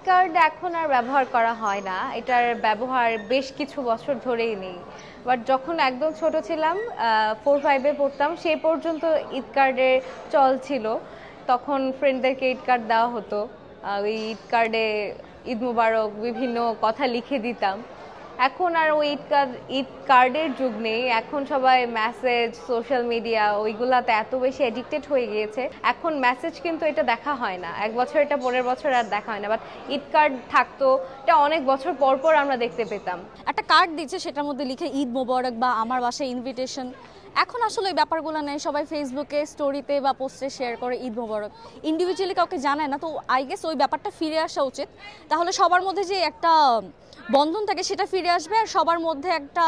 Card এখন আর ব্যবহার করা হয় না, এটার ব্যবহার বেশ কিছু বছর ধরেই নেই। বাট যখন একদম ছোট ছিলাম, 4-5-এ পড়তাম, সেই পর্যন্ত ঈদ কার্ডের চল ছিল। তখন ফ্রেন্ডদেরকে ঈদ কার্ড দেওয়া হতো, ওই ঈদ কার্ডে ঈদ মুবারক বিভিন্ন কথা লিখে দিতাম। এখন আর ওই ঈদ কার্ডের যুগ নেই, এখন সবাই মেসেজ, সোশ্যাল মিডিয়া ওইগুলাতে এত বেশি এডিক্টেড হয়ে গিয়েছে। এখন মেসেজ কিন্তু এটা দেখা হয় না, এক বছর এটা পরের বছর আর দেখা হয় না, বাট ঈদ কার্ড থাকতো, এটা অনেক বছর পর পর আমরা দেখতে পেতাম। একটা কার্ড দিচ্ছে, সেটার মধ্যে লিখে ঈদ মোবারক বা আমার বাসায় ইনভিটেশন। এখন আসলে ওই ব্যাপারগুলো নেই, সবাই ফেসবুকে স্টোরিতে বা পোস্টে শেয়ার করে ঈদ মোবারক, ইন্ডিভিজুয়ালি কাউকে জানায় না। তো আই গেস ওই ব্যাপারটা ফিরে আসা উচিত, তাহলে সবার মধ্যে যে একটা বন্ধন থাকে সেটা ফিরে আসবে, আর সবার মধ্যে একটা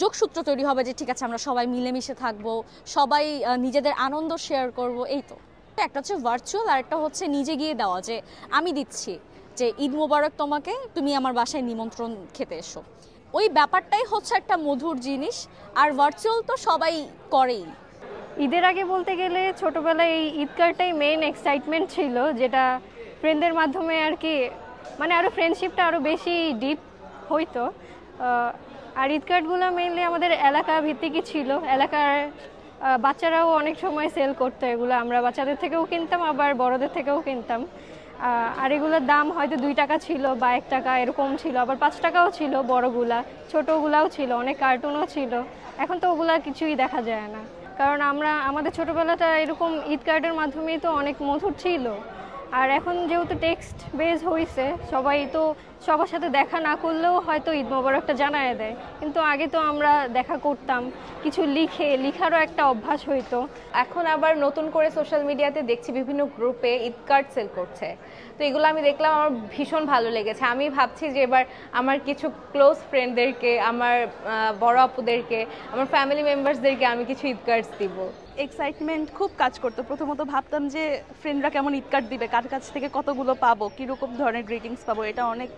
যোগসূত্র তৈরি হবে যে ঠিক আছে আমরা সবাই মিলেমিশে থাকবো, সবাই নিজেদের আনন্দ শেয়ার করব। এই তো একটা হচ্ছে ভার্চুয়াল, আর একটা হচ্ছে নিজে গিয়ে দেওয়া, যে আমি দিচ্ছি যে ঈদ মোবারক তোমাকে, তুমি আমার বাসায় নিমন্ত্রণ খেতে এসো। ওই ব্যাপারটাই হচ্ছে একটা মধুর জিনিস, আর ভার্চুয়াল তো সবাই করেই। ঈদের আগে বলতে গেলে ছোটোবেলায় এই ঈদ কার্ডটাই মেইন এক্সাইটমেন্ট ছিল, যেটা ফ্রেন্ডদের মাধ্যমে আর কি মানে আরও ফ্রেন্ডশিপটা আরও বেশি ডিপ হইতো। আর ঈদ কার্ডগুলো মেইনলি আমাদের এলাকা ভিত্তিকই ছিল, এলাকার বাচ্চারাও অনেক সময় সেল করতো এগুলো, আমরা বাচ্চাদের থেকেও কিনতাম আবার বড়দের থেকেও কিনতাম। আর এগুলোর দাম হয়তো 2 টাকা ছিল বা 1 টাকা এরকম ছিল, আবার 5 টাকাও ছিল বড়গুলা, ছোটোগুলাও ছিল, অনেক কার্টুনও ছিল। এখন তো ওগুলা কিছুই দেখা যায় না, কারণ আমাদের ছোটোবেলাটা এরকম ঈদ কার্ডের মাধ্যমেই তো অনেক মধুর ছিল। আর এখন যেহেতু টেক্সট বেস হয়েছে, সবাই তো সবার সাথে দেখা না করলেও হয়তো ঈদ মোবারকটা জানায় দেয়, কিন্তু আগে তো আমরা দেখা করতাম, কিছু লিখারও একটা অভ্যাস হইতো। এখন আবার নতুন করে সোশ্যাল মিডিয়াতে দেখছি বিভিন্ন গ্রুপে ঈদ কার্ড সেল করছে, তো এগুলো আমি দেখলাম, আমার ভীষণ ভালো লেগেছে। আমি ভাবছি যে এবার আমার কিছু ক্লোজ ফ্রেন্ডদেরকে, আমার বড় আপুদেরকে, আমার ফ্যামিলি মেম্বার্সদেরকে আমি কিছু ঈদ কার্ডস দিব। এক্সাইটমেন্ট খুব কাজ করতো। প্রথমত ভাবতাম যে ফ্রেন্ডরা কেমন ঈদ কার্ড দিবে, কার কাছ থেকে কতগুলো পাবো, কীরকম ধরনের গ্রিটিংস পাবো, এটা অনেক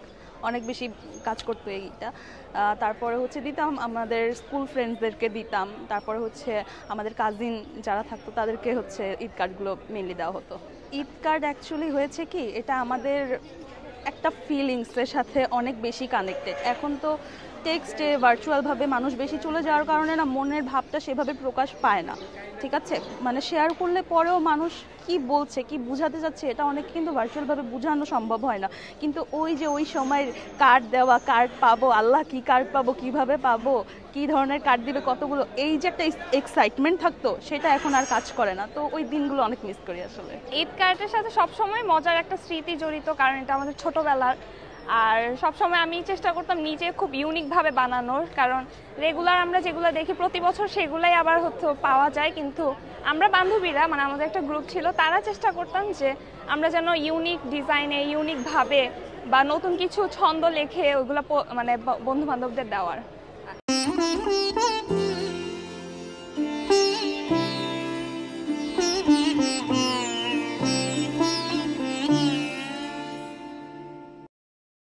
অনেক বেশি কাজ করতো এইটা। তারপরে হচ্ছে দিতাম আমাদের স্কুল ফ্রেন্ডসদেরকে দিতাম, তারপরে হচ্ছে আমাদের কাজিন যারা থাকতো তাদেরকে হচ্ছে ঈদ কার্ডগুলো মেনলি দেওয়া হতো। ঈদ কার্ড অ্যাকচুয়ালি হয়েছে কি, এটা আমাদের একটা ফিলিংসের সাথে অনেক বেশি কানেক্টেড। এখন তো টেক্সটে ভার্চুয়ালভাবে মানুষ বেশি চলে যাওয়ার কারণে না মনের ভাবটা সেভাবে প্রকাশ পায় না, ঠিক আছে? মানে শেয়ার করলে পরেও মানুষ কি বলছে, কি বোঝাতে যাচ্ছে, এটা অনেক কিন্তু ভার্চুয়ালভাবে বোঝানো সম্ভব হয় না। কিন্তু ওই যে ওই সময়ের কার্ড দেওয়া, কার্ড পাবো, আল্লাহ কি কার্ড পাবো, কিভাবে পাবো, কি ধরনের কার্ড দিবে, কতগুলো, এই যে একটা এক্সাইটমেন্ট থাকতো, সেটা এখন আর কাজ করে না। তো ওই দিনগুলো অনেক মিস করি আসলে। ঈদ কার্ডের সাথে সবসময় মজার একটা স্মৃতি জড়িত, কারণ এটা আমাদের ছোটোবেলার। আর সবসময় আমি চেষ্টা করতাম নিজে খুব ইউনিকভাবে বানানোর, কারণ রেগুলার আমরা যেগুলো দেখি প্রতি বছর সেগুলাই আবার হয়তো পাওয়া যায়, কিন্তু আমরা বান্ধবীরা, মানে আমাদের একটা গ্রুপ ছিল, তারা চেষ্টা করতাম যে আমরা যেন ইউনিক ডিজাইনে, ইউনিকভাবে বা নতুন কিছু ছন্দ লেখে ওইগুলো মানে বন্ধু বান্ধবদের দেওয়ার।